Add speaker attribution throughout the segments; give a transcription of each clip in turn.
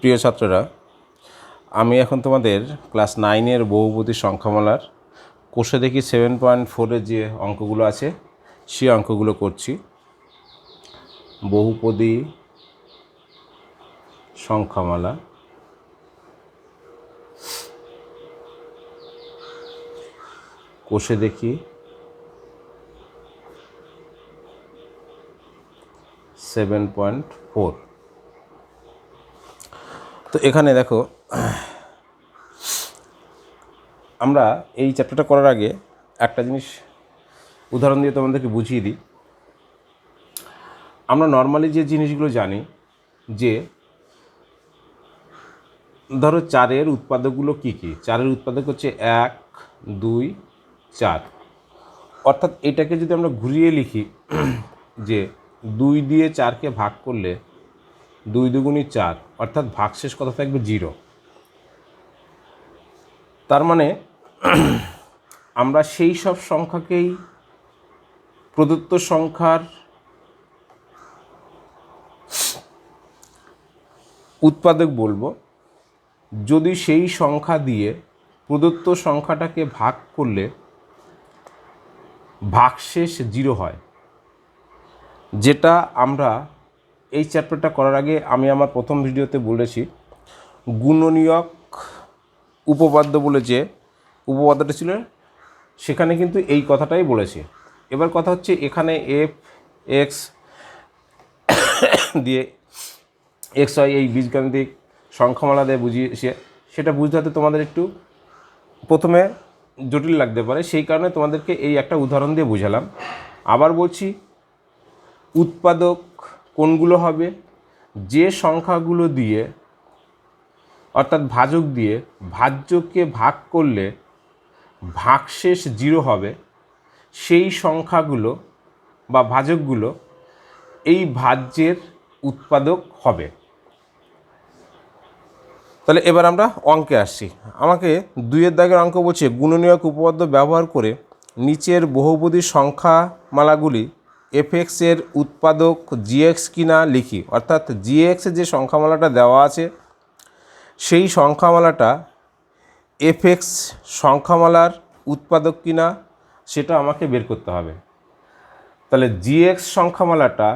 Speaker 1: প্রিয় ছাত্ররা, আমি এখন তোমাদের ক্লাস 9-এর বহুপদী সংখ্যামালার কোষে দেখি 7.4-এর যে অঙ্কগুলো আছে সেই অঙ্কগুলো করছি। বহুপদী সংখ্যামালা কোষে দেখি 7.4। তো এখানে দেখো, আমরা এই চ্যাপ্টারটা করার আগে একটা জিনিস উদাহরণ দিয়ে তোমাদেরকে বুঝিয়ে দিই। আমরা নর্মালি যে জিনিসগুলো জানি যে ধরো 4-এর উৎপাদকগুলো কী কী। 4-এর উৎপাদক হচ্ছে 1, 2, 4। অর্থাৎ এটাকে যদি আমরা ঘুরিয়ে লিখি যে 2 দিয়ে 4কে ভাগ করলে 2 দুগুণী 4, অর্থাৎ ভাগশেষ কত থাকবে? 0। তার মানে আমরা সেই সব সংখ্যাকেই প্রদত্ত সংখ্যার উৎপাদক বলবো যদি সেই সংখ্যা দিয়ে প্রদত্ত সংখ্যাটাকে ভাগ করলে ভাগশেষ 0 হয়। যেটা আমরা এই চ্যাপ্টারটা করার আগে আমি আমার প্রথম ভিডিওতে বলেছি, গুণনীয়ক উপপাদ্য বলে যে উপপাদ্যটা ছিল সেখানে কিন্তু এই কথাটাই বলেছে। এবার কথা হচ্ছে এখানে এফ এক্স দিয়ে এক্স হয় এই বীজগাণিতিক সংখ্যামালা দিয়ে বুঝিয়েছে, সেটা বুঝতে হতে তোমাদের একটু প্রথমে জটিল লাগতে পারে, সেই কারণে তোমাদেরকে এই একটা উদাহরণ দিয়ে বুঝালাম। আবার বলছি, উৎপাদক কোনগুলো হবে? যে সংখ্যাগুলো দিয়ে অর্থাৎ ভাজক দিয়ে ভাজ্যকে ভাগ করলে ভাগশেষ 0 হবে, সেই সংখ্যাগুলো বা ভাজকগুলো এই ভাজ্যের উৎপাদক হবে। তাহলে এবার আমরা অঙ্কে আসছি। আমাকে 2-এর দাগের অঙ্ক বলছে, গুণনীয়ক উপপাদ্য ব্যবহার করে নিচের বহুপদী সংখ্যামালাগুলি এফএক্সের উৎপাদক জিএক্স কিনা লিখি। অর্থাৎ জিএক্সের যে সংখ্যামালাটা দেওয়া আছে সেই সংখ্যামালাটা এফএক্স সংখ্যামালার উৎপাদক কিনা সেটা আমাকে বের করতে হবে। তাহলে জিএক্স সংখ্যামালাটা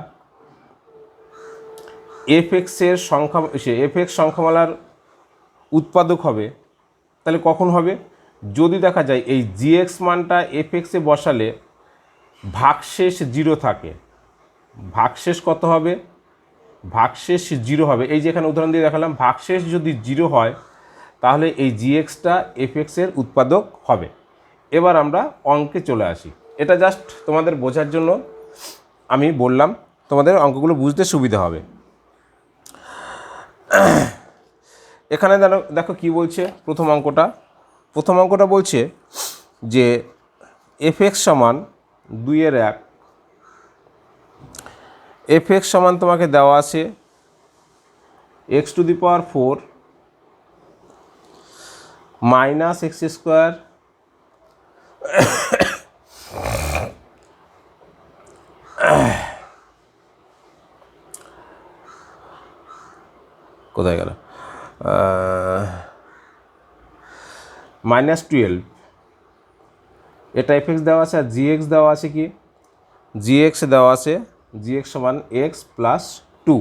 Speaker 1: এফএক্সের এফএক্স সংখ্যামালার উৎপাদক হবে। তাহলে কখন হবে? যদি দেখা যায় এই জিএক্স মানটা এফএক্সে বসালে ভাগশেষ 0 থাকে। ভাগশেষ কত হবে? ভাগশেষ 0 হবে। এই যে এখানে উদাহরণ দিয়ে দেখালাম, ভাগশেষ যদি 0 হয় তাহলে এই জিএক্সটা এফএক্সের উৎপাদক হবে। এবার আমরা অঙ্কে চলে আসি। এটা জাস্ট তোমাদের বোঝার জন্য আমি বললাম, তোমাদের অঙ্কগুলো বুঝতে সুবিধা হবে। এখানে দেখো কি বলছে প্রথম অঙ্কটা বলছে যে এফএক্স সমান 2/1। এফএক্স সমান তোমাকে দেওয়া আছে x⁴ মাইনাস x², কোথায় গেল, -12। এটা এফএক্স দেওয়া আছে আর জিএক্স দেওয়া আছে কি? জিএক্স দেওয়া আছে, জিএক্স সমান x+2।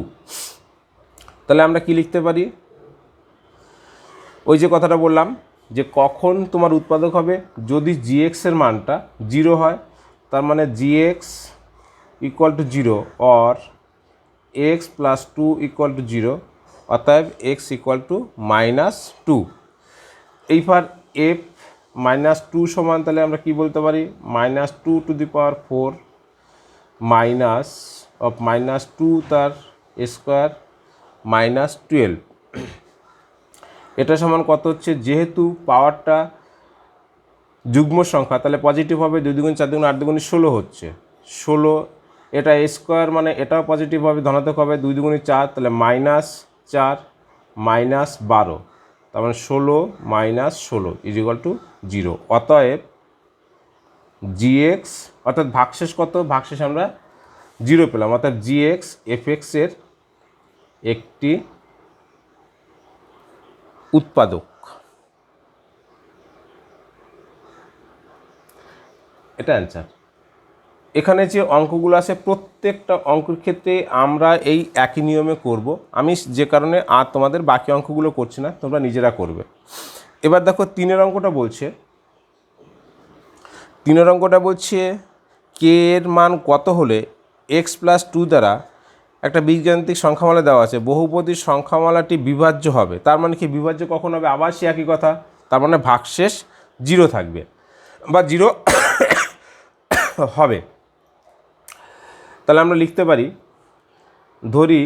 Speaker 1: তাহলে আমরা কি লিখতে পারি? ওই যে কথাটা বললাম যে কখন তোমার উৎপাদক হবে, যদি জিএক্সের মানটা 0 হয়। তার মানে জিএক্স = 0 অর x+2 = 0, অতএব x = -2। এইবার f -2 সমান তাহলে আমরা কি বলতে পারি? -2⁴ মাইনাস অফ -2 তার স্কোয়ার -12। এটা সমান কত হচ্ছে? যেহেতু পাওয়ারটা যুগ্ম সংখ্যা তাহলে পজিটিভ হবে। 2 দুগুণ 4 দুগুণ 8 দুগুণ 16 হচ্ছে 16। এটা স্কোয়ার মানে এটাও পজিটিভ হবে, ধনাত্মক হবে। 2 দুগুণ 4 তাহলে -4 -12, তার মানে 16 - 16 = 0। অতএব জিএক্স অর্থাৎ ভাগশেষ কত? ভাগশেষ আমরা 0 পেলাম। অর্থাৎ জিএক্স এফএক্সের একটি উৎপাদক। এটা অ্যান্সার। এখানে যে অঙ্কগুলো আছে প্রত্যেকটা অঙ্কের ক্ষেত্রে আমরা এই একই নিয়মে করব। আমি যে কারণে আর তোমাদের বাকি অঙ্কগুলো করছি না, তোমরা নিজেরা করবে। এবার দেখো 3 অঙ্কটা বলছে, 3 অঙ্কটা বলছে কে এর মান কত হলে x+2 দ্বারা একটা বীজগাণিতিক সংখ্যামালা দেওয়া আছে, বহুপদী সংখ্যামালাটি বিভাজ্য হবে। তার মানে কি বিভাজ্য কখন হবে? আবার সে একই কথা, তার মানে ভাগশেষ 0 থাকবে বা 0 হবে। তাহলে আমরা লিখতে পারি, ধরি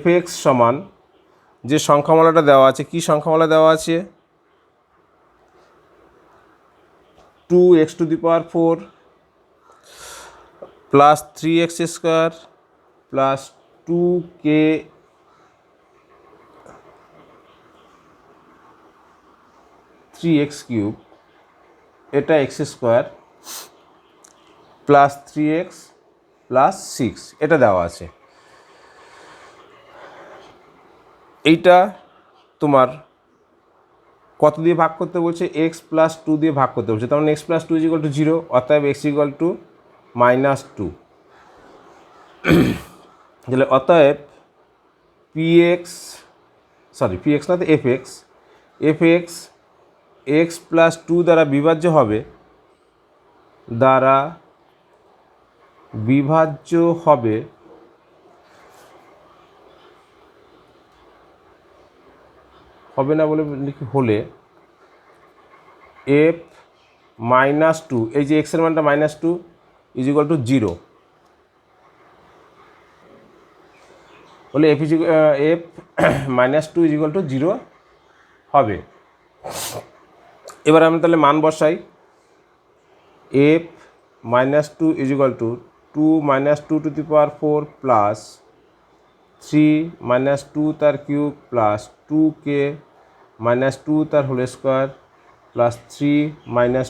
Speaker 1: f(x) সমান যে সংখ্যামালাটা দেওয়া আছে, কি সংখ্যামালা দেওয়া আছে? 2x⁴ plus 3x² plus 2k 3x³ এটা x² প্লাস 3x প্লাস 6 এটা দেওয়া আছে। এইটা তোমার কত দিয়ে ভাগ করতে বলছে? x+2 দিয়ে ভাগ করতে বলছে। তার মানে x+2 = 0, অতএব x = -2। তাহলে অতএব px না, তো fx x+2 দ্বারা বিভাজ্য হবে, হবে না বলে লিখি হলে f-2, এই যে x এর মানটা -2 = 0 বলে f -2 = 0 হবে। এবার আমি তাহলে মান বসাই, f-2 = 2 - 2⁴ প্লাস 3 - 2 তার কিউব প্লাস 2k - 2 তার হোল স্কোয়ার প্লাস 3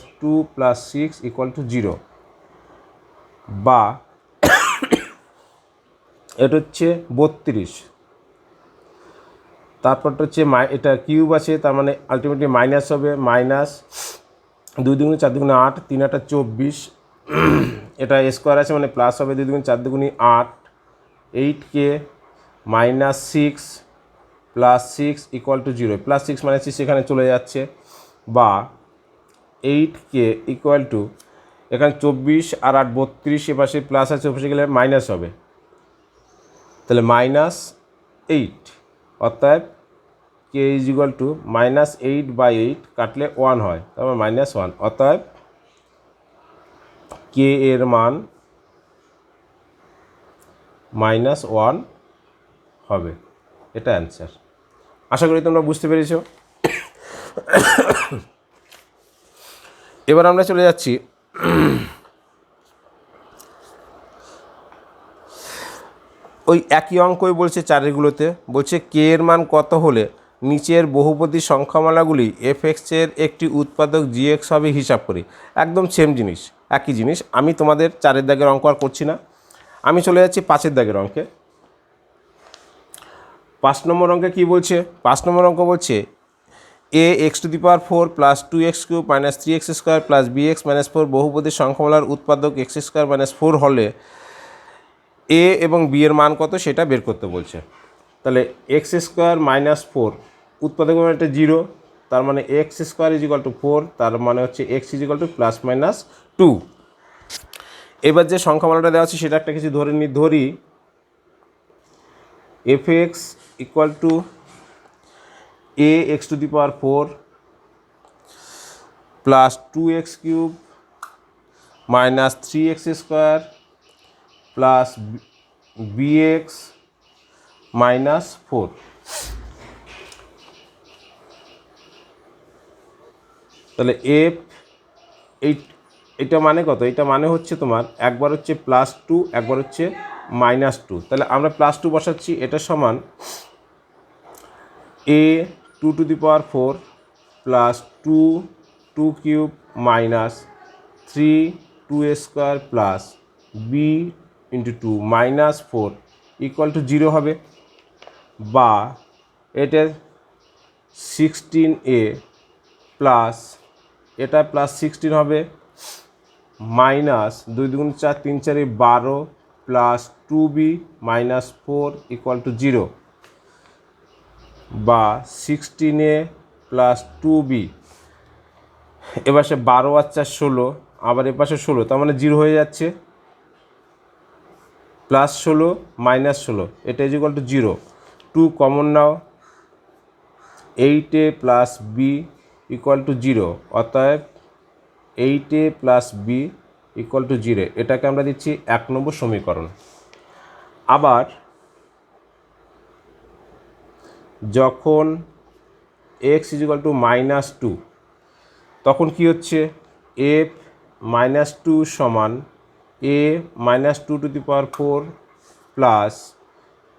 Speaker 1: - 2 প্লাস 6 = 0, বা এটা হচ্ছে 32। তারপরটা হচ্ছে এটা কিউব আছে, তার মানে আলটিমেটলি মাইনাস হবে, -2 × 4 = 8, 3 × 8 = 24, এটা স্কোয়ার আছে মানে প্লাস হবে, 2 × 4 = 8, 8k -6 প্লাস 6 = 0, প্লাস 6 - 6 এখানে চলে যাচ্ছে, বা 8k = এখানে 24 আর 8 32, এপাশে প্লাস আছে, ওপাশে গেলে মাইনাস হবে, তাহলে -8, অর্থাৎ k = -8/8 কাটলে 1 হয়, তারপর -1, অর্থাৎ k এর মান -1 হবে। এটা অ্যান্সার। আশা করি তোমরা বুঝতে পেরেছো। এবার আমরা চলে যাচ্ছি ওই একই অঙ্কই বলছে, চারেরগুলোতে বলছে কে এর মান কত হলে নিচের বহুপদী সংখ্যামালাগুলি f(x) এর একটি উৎপাদক g(x) হবে হিসাব করি। একদম সেম জিনিস, একই জিনিস। আমি তোমাদের 4 দাগের অঙ্ক আর করছি না, আমি চলে যাচ্ছি 5 দাগের অঙ্কে। 5 নম্বর অঙ্কে কী বলছে? 5 নম্বর অঙ্ক বলছে ax⁴ plus 2x³ minus 3x² plus bx - 4 বহুপদী সংখ্যামালার উৎপাদক x² - 4 হলে a এবং b এর মান কত সেটা বের করতে বলছে। তাহলে x² - 4 উৎপাদক মানে এটা 0, তার মানে x² = 4, তার মানে হচ্ছে x = ±2। এবার যে সংখ্যামালাটা দেওয়া আছে সেটা একটা কিছু ধরি f(x) = ax⁴ plus 2x³ minus 3x² plus bx - 4। তাহলে এটা মানে কত? এটা মানে হচ্ছে তোমার একবার হচ্ছে +2, একবার হচ্ছে -2। তাহলে আমরা +2 বসাচ্ছি, এটা সমান a2⁴ plus 2³ minus 3 2² plus b × 2 -4 equal to 0 হবে, বা এটা 16a প্লাস এটা প্লাস 16 হবে, minus 2 2 4 3 4 12 plus 2b minus 4 equal to 0, বা 16a প্লাস 2b, এবার সে 12 আর 4 16, আবার এ পাশে 16, তার মানে 0 হয়ে যাচ্ছে, প্লাস 16 মাইনাস 16, এটা is equal to 0, 2 common now, 8a plus b equal to 0, অতএব 8a plus b equal to 0, এটাকে আমরা দিচ্ছি 1 নম্বর সমীকরণ। আবার যখন x ইজ ইকুয়াল টু -2, তখন কি হচ্ছে, a -2 সমান a -2 to the power 4 plus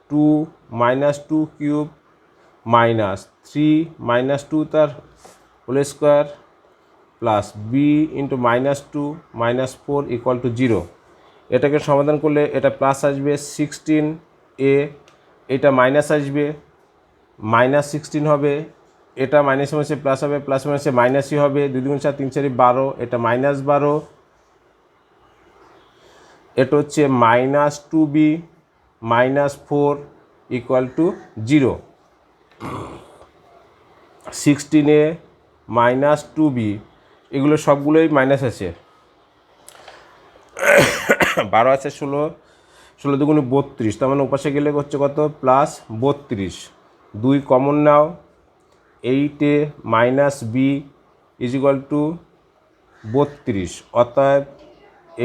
Speaker 1: 2 -2 cube minus 3 -2 তার whole square plus b into -2 -4 equal to 0। এটাকে সমাধান করলে এটা প্লাস আসবে 16a, এটা মাইনাস আসবে -16 হবে, এটা মাইনাসে মাইনাসে প্লাস হবে, প্লাস মাইনাসে মাইনাসই হবে, 2 2 4 3 4 12, এটা -12, এটা হচ্ছে -2b -4 equal to 0, 16a -2b এগুলো সবগুলোই মাইনাস আছে, 12 আছে 16, 16 দুগুণে 32, তার মানে ওপাশে গেলে হচ্ছে কত, plus 32, 2 common now, 8a minus b is equal two 32, অতএব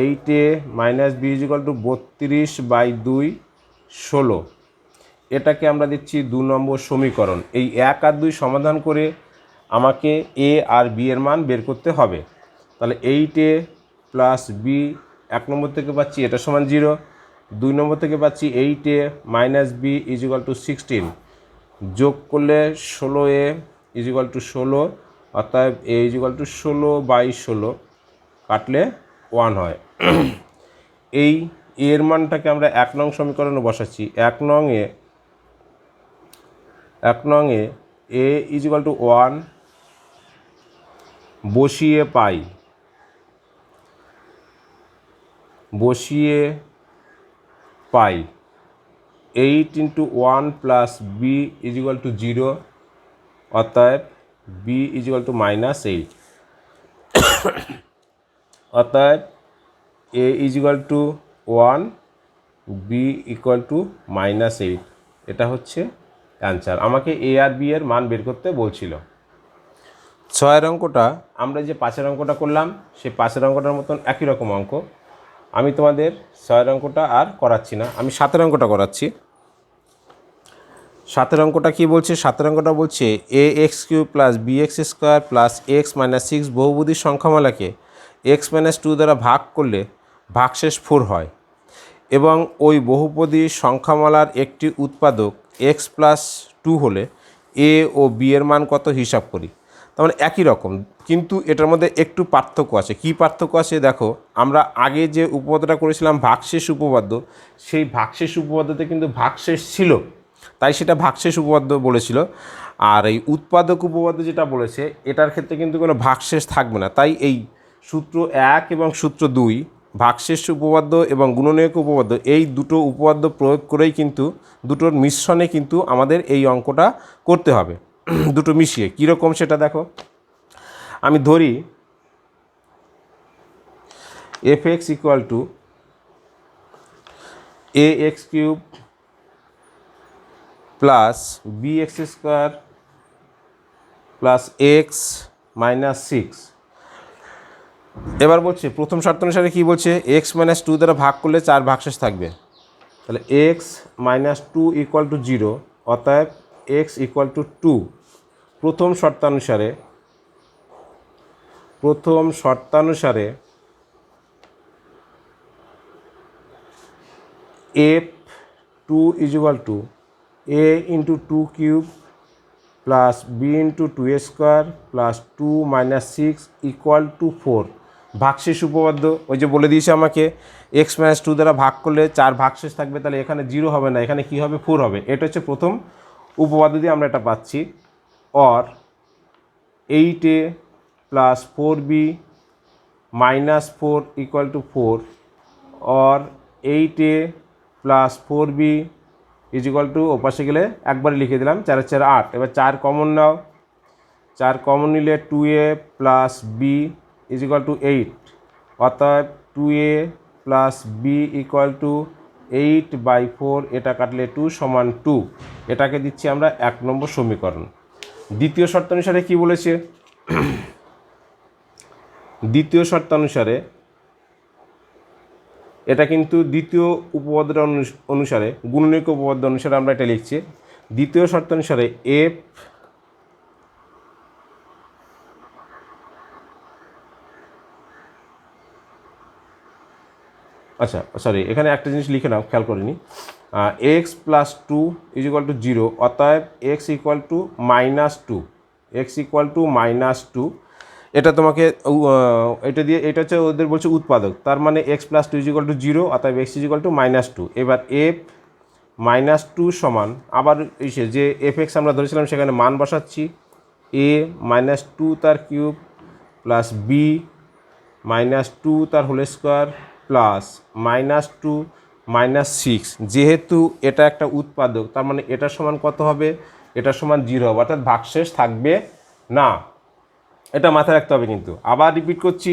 Speaker 1: 8a minus b is equal two 32/2 16, এটাকে আমরা দিচ্ছি 2 নম্বর সমীকরণ। এই 1 আর 2 সমাধান করে আমাকে a আর b এর মান বের করতে হবে। তাহলে 8a প্লাস b 1 নম্বর থেকে পাচ্ছি এটা সমান 0, 2 নম্বর থেকে পাচ্ছি 8a minus b is equal two 16, যোগ করলে 16a ইজ ইকুয়াল টু 16, অর্থাৎ a ইজ ইকুয়াল টু 16/16, কাটলে 1 হয়। এই এর মানটাকে আমরা 1 নং সমীকরণে বসাচ্ছি। 1 নং এ a ইজ ইকুয়াল টু 1 বসিয়ে পাই, 8 into 1 plus b is equal to 0, অতএব b ইজ ইকুয়াল টু -8, অতএব a is equal two 1, b equal to -8, এটা হচ্ছে অ্যান্সার। আমাকে a আর b এর মান বের করতে বলছিল। 6 অঙ্কটা আমরা যে 5 অঙ্কটা করলাম, সেই 5 অঙ্কটার মতন একই রকম অঙ্ক। আমি তোমাদের 6 অঙ্কটা আর করাচ্ছি না, আমি 7 অঙ্কটা করাচ্ছি। 7 অঙ্কটা কী বলছে? 7 অঙ্কটা বলছে ax³ plus bx² plus x - 6 বহুপদীর সংখ্যামালাকে x - 2 দ্বারা ভাগ করলে ভাগশেষ 4 হয়, এবং ওই বহুপদীর সংখ্যামালার একটি উৎপাদক x + 2 হলে a ও b এর মান কত হিসাব করি। তার মানে একই রকম, কিন্তু এটার মধ্যে একটু পার্থক্য আছে। কি পার্থক্য আছে দেখো, আমরা আগে যে উপপাদ্যটা করেছিলাম ভাগশেষ উপপাদ্য, সেই ভাগশেষ উপপাদ্যতে কিন্তু ভাগশেষ ছিল, তাই সেটা ভাগশেষ উপপাদ্য বলেছিল। আর এই উৎপাদক উপপাদ্য যেটা বলেছে, এটার ক্ষেত্রে কিন্তু কোনো ভাগশেষ থাকবে না। তাই এই সূত্র 1 এবং সূত্র 2, ভাগশেষ উপপাদ্য এবং গুণনীয়ক উপপাদ্য, এই দুটো উপপাদ্য প্রয়োগ করেই কিন্তু দুটোর মিশ্রণে কিন্তু আমাদের এই অঙ্কটা করতে হবে, দুটো মিশিয়ে। কীরকম সেটা দেখো, আমি ধরি fx equal to ax³ plus bx² plus x - 6। এবার বলছে প্রথম শর্ত অনুসারে কী বলছে, x - 2 দ্বারা ভাগ করলে 4 ভাগশেষ থাকবে। তাহলে x - 2 ইকুয়াল টু 0, অতএব x ইকুয়াল টু 2। প্রথম শর্তানুসারে f2 is equal two a into 2³ plus b into 2² plus 2 - 6 equal to 4, ভাগশেষ উপপাদ্য ওই যে বলে দিয়েছে আমাকে x - 2 দ্বারা ভাগ করলে 4 ভাগশেষ থাকবে, তাহলে এখানে 0 হবে না, এখানে কি হবে 4 হবে। এটা হচ্ছে প্রথম উপপাদ্য দিয়ে আমরা এটা পাচ্ছি। Or 8a + 4b - 4 = 4, or 8a + 4b = ওপাশে গেলে একবারে লিখে দিলাম 4 4 8। এবার 4 কমন নাও, 4 কমন নিলে 2a + b = 8, অতএব 2a + b = 8/4, এটা কাটলে 2 = 2। এটাকে দিচ্ছি আমরা 1 নম্বর সমীকরণ। দ্বিতীয় শর্ত অনুসারে কি বলেছে? দ্বিতীয় শর্ত অনুসারে এটা কিন্তু দ্বিতীয় উপপাদ্য অনুসারে, গুণনীয়ক উপপাদ্য অনুসারে আমরা এটা লিখছি। দ্বিতীয় শর্ত অনুসারে f আচ্ছা সরি, এখানে একটা জিনিস লিখে নাও, খেয়াল করিনি। x + 2 = 0, অতএব x = -2, x = -2। এটা তোমাকে এটা দিয়ে, এটা হচ্ছে ওদের বলছে উৎপাদক, তার মানে x + 2 = 0, অতএব x = -2। এবার f - 2 সমান আবার এসে যে fx আমরা ধরেছিলাম সেখানে মান বসাচ্ছি, a - 2 তার কিউব প্লাস b - 2 তার হোল স্কোয়ার প্লাস -2 - 6। যেহেতু এটা একটা উৎপাদক, তার মানে এটা সমান কত হবে? এটা সমান 0 হবে, অর্থাৎ ভাগশেষ থাকবে না। এটা মাথায় রাখতে হবে। কিন্তু আবার রিপিট করছি,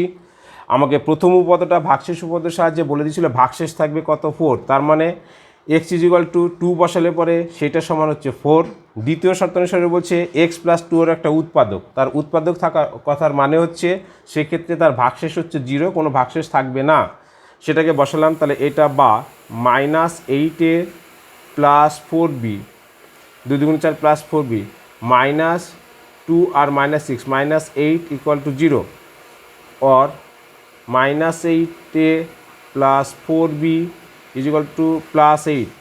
Speaker 1: আমাকে প্রথম উপপাদ্যটা ভাগশেষ উপপাদ্যের সাহায্যে বলে দিয়েছিল ভাগশেষ থাকবে কত? 4। তার মানে x = 2 বসালে পরে সেটা সমান হচ্ছে 4। দ্বিতীয় শর্ত অনুসারে বলছে x + 2 এর একটা উৎপাদক, তার উৎপাদক থাকা কথার মানে হচ্ছে সেক্ষেত্রে তার ভাগশেষ হচ্ছে 0, কোনো ভাগশেষ থাকবে না। সেটাকে বসালাম, তাহলে এটা বা -8a + 4b, 2 × 4 + 4b, -2 R -6, -8 = 0, or -8a + 4b = +8।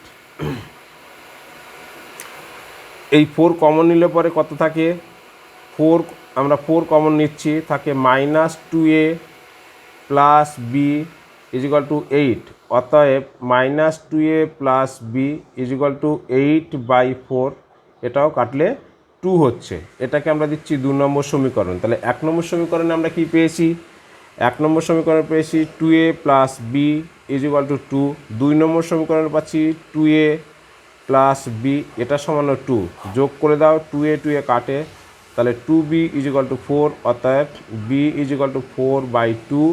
Speaker 1: এই 4 কমন নিলে পরে কত থাকে? 4 আমরা 4 কমন নিচ্ছি, থাকে -2a + b = 8, অতএব -2a + b = 8/4। এটাও কাটলে 2 হচ্ছে। এটাকে আমরা দিচ্ছি 2 নম্বর সমীকরণ। তাহলে 1 নম্বর সমীকরণে আমরা কি পেয়েছি? 1 নম্বর সমীকরণে পেয়েছি 2a + b = 2। 2 নম্বর সমীকরণে পাচ্ছি 2a + b, এটা সমান 2। যোগ করে দাও, 2a 2a কাটে, তাহলে 2b = 4, অতএব b = 4/2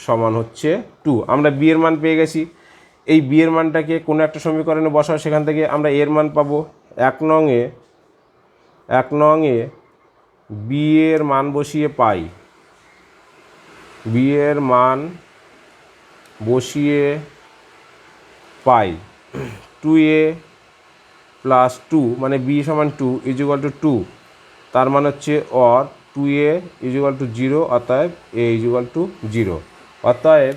Speaker 1: সমান হচ্ছে 2। আমরা b এর মান পেয়ে গেছি। এই b এর মানটাকে কোনো একটা সমীকরণে বসাও, সেখান থেকে আমরা এর মান পাবো। 1 নংয়ে b এর মান বসিয়ে পাই, b এর মান বসিয়ে পাই 2a + 2, মানে b = 2 = 2। তার মানে হচ্ছে অর 2a = 0, অতএব a = 0। অতএব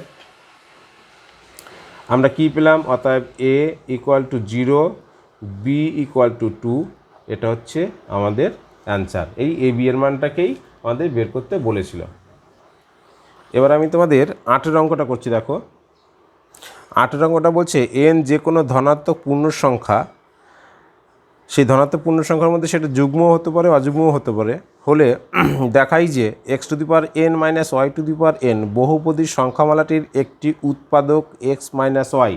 Speaker 1: আমরা কি পেলাম? অতএব a = 0, b = 2। এটা হচ্ছে আমাদের অ্যান্সার। এই a b এর মানটাকেই আমাদের বের করতে বলেছিল। এবার আমি তোমাদের 8 অঙ্কটা করছি, দেখো। 8 অঙ্কটা বলছে n যে কোনো ধনাত্মক পূর্ণ সংখ্যা, সেই ধনাত্মক পূর্ণ সংখ্যার মধ্যে সেটা যুগ্ম হতে পারে, অযুগ্মও হতে পারে, হলে দেখাই যে x⁻n - y⁻n বহুপদী সংখ্যামালাটির একটি উৎপাদক x - y।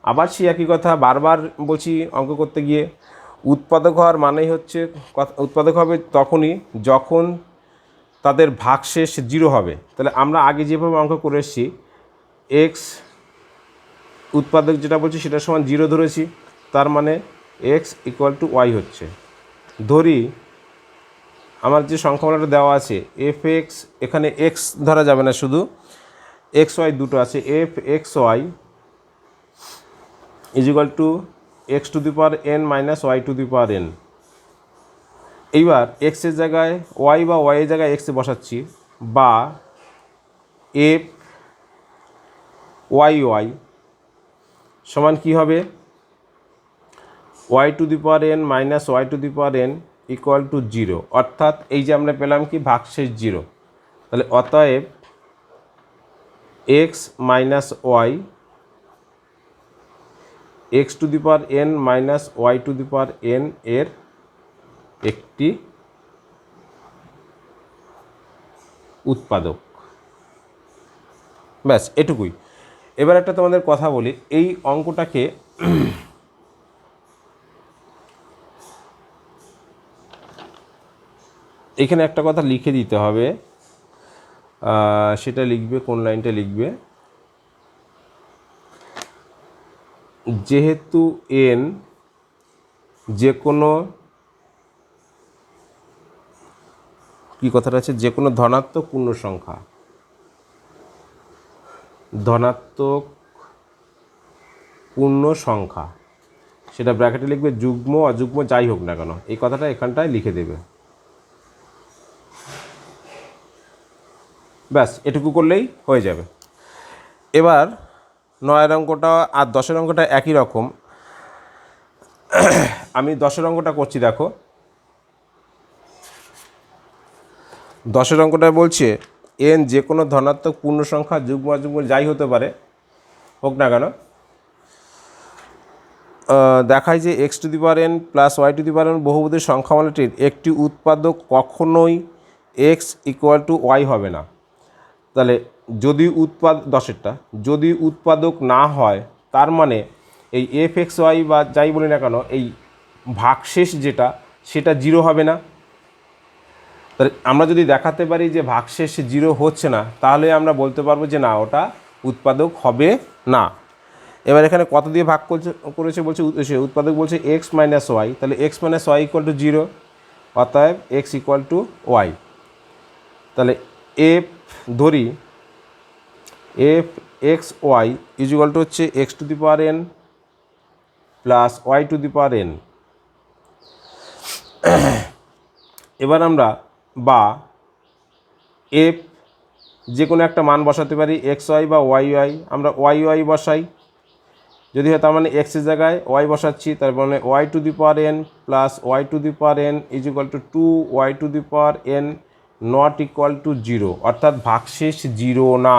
Speaker 1: আবার সেই একই কথা বারবার বলছি অঙ্ক করতে গিয়ে, উৎপাদক হওয়ার মানেই হচ্ছে, উৎপাদক হবে তখনই যখন তাদের ভাগশেষ 0 হবে। তাহলে আমরা আগে যেভাবে অঙ্ক করে এসেছি, x উৎপাদক যেটা বলছি সেটা সমান 0 ধরেছি, তার মানে x = y হচ্ছে। ধরি আমার যে সংখ্যামালাটা দেওয়া আছে fx, এখানে x ধরা যাবে না, শুধু xy দুটো আছে, fxy = x⁻n - y⁻n। এইবার x এর জায়গায় y বা y এর জায়গায় x এ বসাচ্ছি, বা fyy সমান কি হবে? y⁻n - y⁻n = 0, অর্থাৎ এই যে আমরা পেলাম কি ভাগশেষ 0। তাহলে অতএব x minus y x to the power n minus y to the power n এর একটি উৎপাদক। ব্যাস এটুকুই। এবার একটা তোমাদের কথা বলি, এই অঙ্কটাকে এখানে একটা কথা লিখে দিতে হবে, সেটা লিখবে, কোন লাইনটা লিখবে, যেহেতু এন যে কোনো, কি কথাটা আছে, যে কোনো ধনাত্মক পূর্ণ সংখ্যা, ধনাত্মক পূর্ণ সংখ্যা, সেটা ব্র্যাকেটে লিখবে, যুগ্ম অযুগ্ম যাই হোক না কেন, এই কথাটা এখানটায় লিখে দেবে। ব্যাস এটুকু করলেই হয়ে যাবে। এবার 9 অঙ্কটা আর 10 অঙ্কটা একই রকম। আমি 10 অঙ্কটা করছি, দেখো 10 অঙ্কটা বলছে এন যে কোনো ধনাত্মক পূর্ণ সংখ্যা যুগ্ম অযুগ্ম যাই হতে পারে হোক না কেন, দেখায় যে x to the power n plus y to the power n বহুপদী সংখ্যামালাটির একটি উৎপাদক কখনোই এক্স ইকুয়াল টু ওয়াই হবে না। তাহলে যদি যদি উৎপাদক না হয়, তার মানে এই এফ এক্স ওয়াই বা যাই বলি না কেন, এই ভাগশেষ যেটা, সেটা জিরো হবে না। তাহলে আমরা যদি দেখাতে পারি যে ভাগশেষ জিরো হচ্ছে না, তাহলে আমরা বলতে পারবো যে না, ওটা উৎপাদক হবে না। এবার এখানে কত দিয়ে ভাগ করেছে বলছে, সে উৎপাদক বলছে এক্স মাইনাস ওয়াই, তাহলে x minus y equal to zero, অতএব এক্স ইকুয়াল টু ওয়াই। তাহলে এফ ধরি f x y is equal to হচ্ছে x to the power n plus y to the power n. এবার আমরা বা F যে কোনো একটা মান বসাতে পারি, এক্স ওয়াই বা ওয়াই ওয়াই, আমরা ওয়াই ওয়াই বসাই যদি হয়, তার মানে এক্সের জায়গায় ওয়াই বসাচ্ছি, তার মানে y to the power n plus y to the power n is equal to 2y to the power n not equal to zero, অর্থাৎ ভাগশেষ জিরো না।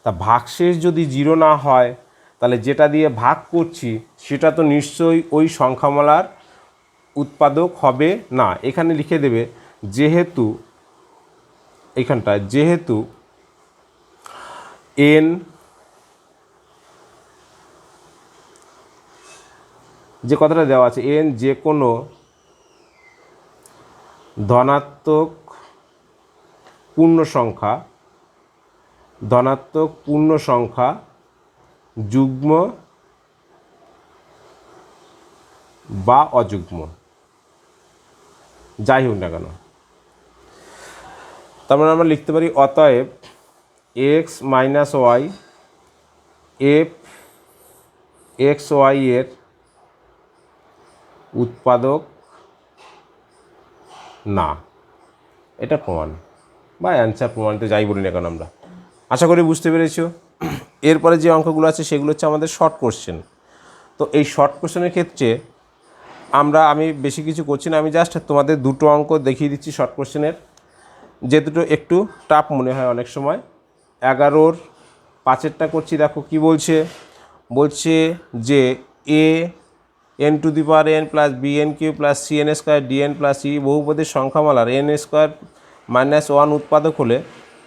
Speaker 1: তা ভাগশেষ যদি জিরো না হয়, তাহলে যেটা দিয়ে ভাগ করছি সেটা তো নিশ্চয়ই ওই সংখ্যামালার উৎপাদক হবে না। এখানে লিখে দেবে যেহেতু, এইখানটায় যেহেতু এন যে কথাটা দেওয়া আছে, এন যে কোনো ধনাত্মক পূর্ণ সংখ্যা, ধনাত্মক পূর্ণ সংখ্যা যুগ্ম বা অযুগ্ম যাই হোক না কেন, তার মানে আমরা লিখতে পারি অতএব x minus y f x y এর উৎপাদক না। এটা প্রমাণ বা অ্যান্সার, প্রমাণিত যাই বলি না কেন আমরা। আশা করি বুঝতে পেরেছো। এরপরে যে অঙ্কগুলো আছে সেগুলো হচ্ছে আমাদের শর্ট কোশ্চেন। তো এই শর্ট কোশ্চেনের ক্ষেত্রে আমি বেশি কিছু করছি না, আমি জাস্ট তোমাদের দুটো অঙ্ক দেখিয়ে দিচ্ছি শর্ট কোশ্চেনের, যে দুটো একটু টাফ মনে হয় অনেক সময়। 11-র 5-এরটা করছি। দেখো কি বলছে, বলছে যে a n to the power n plus b n cube plus c n square d n plus e বহুপদীর সংখ্যামালার এন স্কোয়ার মাইনাস ওয়ান উৎপাদক হলে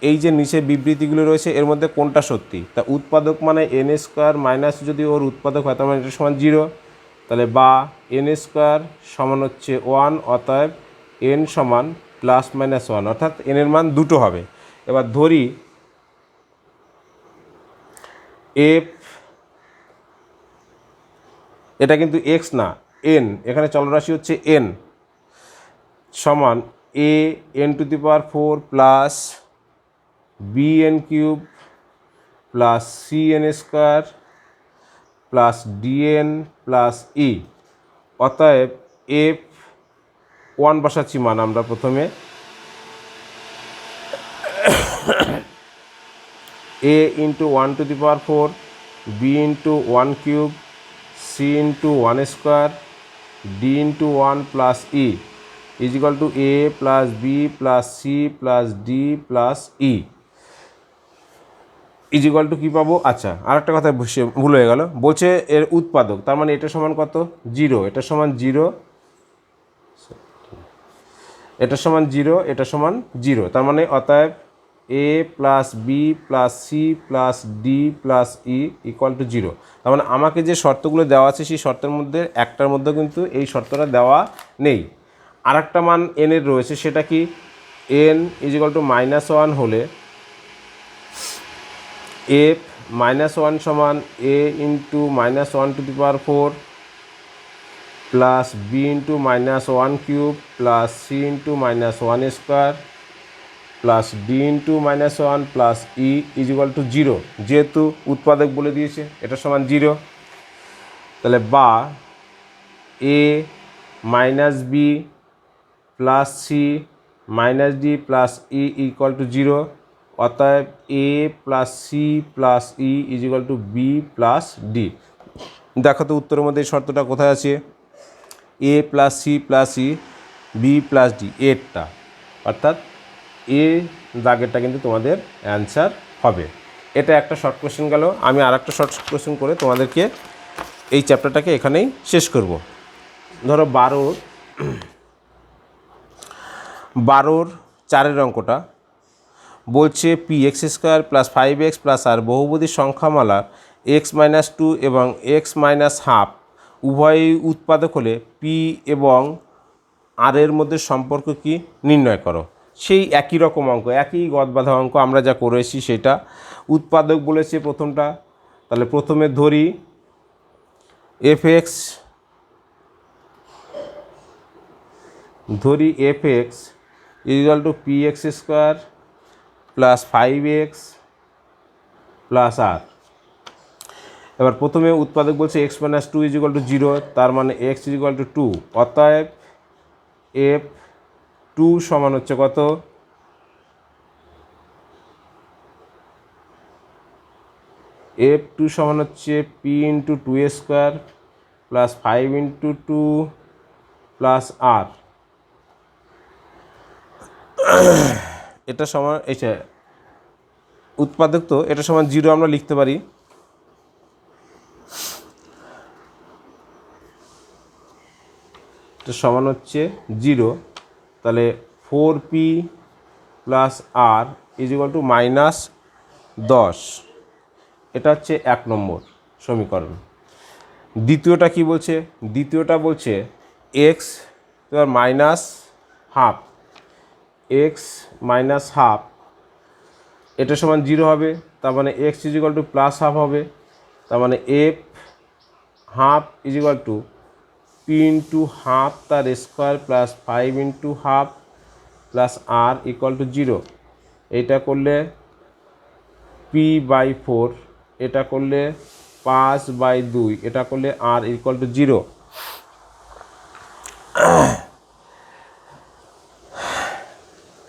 Speaker 1: এই যে নিচে বিবৃতিগুলো রয়েছে এর মধ্যে কোনটা সত্যি। তা উৎপাদক মানে এন স্কোয়ার মাইনাস যদি ওর উৎপাদক হয়, তার মানে এটা সমান জিরো। তাহলে বা এন স্কোয়ার সমান হচ্ছে ওয়ান, অতএব এন সমান প্লাস মাইনাস ওয়ান, অর্থাৎ এনের মান দুটো হবে। এবার ধরি এফ, এটা কিন্তু এক্স না, এন, এখানে চলরাশি হচ্ছে এন, সমান a n to the power 4 plus b n cube plus c n square plus d n plus e. অতএব এফ ওয়ান বসাচ্ছি মান আমরা প্রথমে, a into 1 to the power 4 b into 1 cube c into 1 square d into 1 plus e is equal to a plus b plus c plus d plus e. Is equal to কী পাবো, আচ্ছা আরেকটা কথা ভুল হয়ে গেল, বলছে এর উৎপাদক, তার মানে এটা সমান কত, 0, এটা সমান 0, এটা সমান 0, এটা সমান 0, তার মানে অতএব a plus b plus c plus d plus e equal to 0। তার মানে আমাকে যে শর্তগুলো দেওয়া আছে সেই শর্তের মধ্যে একটার মধ্যে কিন্তু এই শর্তটা দেওয়া নেই। আর একটা মান n এর রয়েছে, সেটা কি, n ইজ ইকুয়াল টু -1 হলে f -1 সমান a into -1⁴ plus b into -1 cube plus c into -1² plus d into -1 plus e is equal to 0, যেহেতু উৎপাদক বলে দিয়েছে এটা সমান 0, তাহলে বা a minus b plus c minus d plus e equal to 0, অতএব a plus c plus e is equal to b plus d. দেখো তো উত্তরের মধ্যে এই শর্তটা কোথায় আছে, a plus c plus e b plus d, এরটা অর্থাৎ এ দাগেরটা কিন্তু তোমাদের অ্যান্সার হবে। এটা একটা শর্ট কোশ্চেন গেল। আমি আর একটা শর্ট কোশ্চেন করে তোমাদেরকে এই চ্যাপ্টারটাকে এখানেই শেষ করব। ধরো 12-র 4 অঙ্কটা বলছে px² + 5x + r বহুপদী সংখ্যামালা x-2 এবং x-½ উভয়ই উৎপাদক হলে p এবং r এর মধ্যে সম্পর্ক কি নির্ণয় করো। সেই একই রকম অঙ্ক, একই গদবাঁধা অঙ্ক আমরা যা করেছি সেটা। উৎপাদক বলেছে প্রথমটা, তাহলে প্রথমে ধরি fx, equal to px² + 5x + r। এবার প্রথমে উৎপাদক বলছে x-2 ইজ ইকুয়াল টু 0, তার মানে x ইজ ইকুয়াল টু 2, অতএব f2 সমান হচ্ছে কত, f2 সমান হচ্ছে p into 2² plus 5 into 2 plus r। এটা সমান, এটা উৎপাদক, তো এটা সমান 0 আমরা লিখতে পারি। এটা সমান হচ্ছে 0, তাহলে 4p plus r is equal two -10। এটা হচ্ছে 1 নম্বর সমীকরণ। দ্বিতীয়টা কি বলছে, দ্বিতীয়টা বলছে x -½ এটা সমান 0 হবে, তার মানে x ইজ ইকুয়াল টু +½ হবে, তার মানে f½ is equal two p into ½ তার square plus 5 into ½ plus r equal to 0। এইটা করলে p/4, এটা করলে 5/2, এটা করলে r ইকুয়াল টু 0।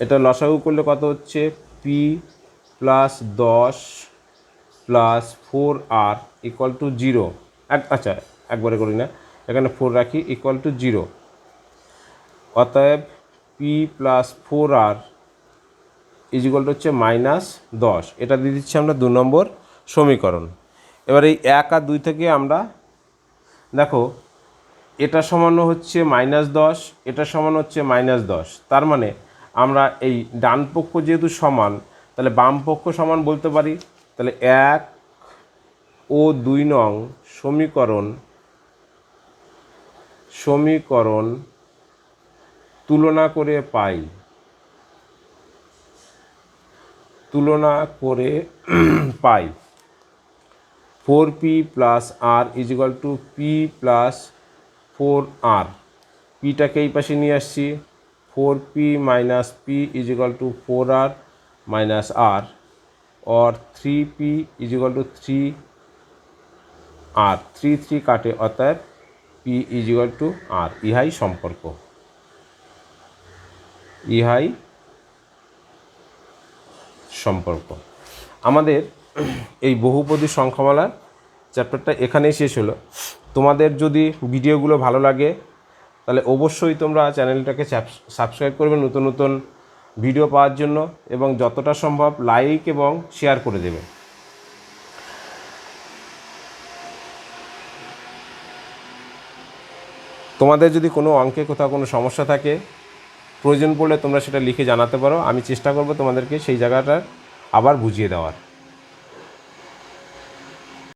Speaker 1: এটা লসাগু করলে কত হচ্ছে, p + 10 + 4r ইকুয়াল টু 0। আচ্ছা একবারে করি না, এখানে 4 রাখি, ইকুয়াল টু 0। অতএব p + 4r is equal to হচ্ছে -10। এটা দিয়ে দিচ্ছি আমরা 2 নম্বর সমীকরণ। এবার এই 1 আর 2 থেকে আমরা দেখো এটা সমান হচ্ছে -10, এটা সমান হচ্ছে -10, তার মানে আমরা এই ডান পক্ষ যেহেতু সমান, তাহলে বাম পক্ষ সমান বলতে পারি। তাহলে 1 ও 2 নং সমীকরণ তুলনা করে পাই, 4p plus r is equal two p plus 4r। পিটাকে এই পাশে নিয়ে আসছি, 4p minus p is equal two 4r minus r, और 3p is equal two 3r, 3 কাটে, অতএব p is equal two r। ইহাই সম্পর্ক, ইহাই সম্পর্ক। আমাদের এই বহুপদী সংখ্যামালার চ্যাপ্টারটা এখানেই শেষ হলো। তোমাদের যদি ভিডিওগুলো ভালো লাগে তাহলে অবশ্যই তোমরা চ্যানেলটাকে সাবস্ক্রাইব করবে নতুন নতুন ভিডিও পাওয়ার জন্য, এবং যতটা সম্ভব লাইক এবং শেয়ার করে দেবে। তোমাদের যদি কোনো অঙ্কে কোথাও কোনো সমস্যা থাকে, প্রয়োজন পড়লে তোমরা সেটা লিখে জানাতে পারো। আমি চেষ্টা করব তোমাদেরকে সেই জায়গাটা আবার বুঝিয়ে দেওয়ার।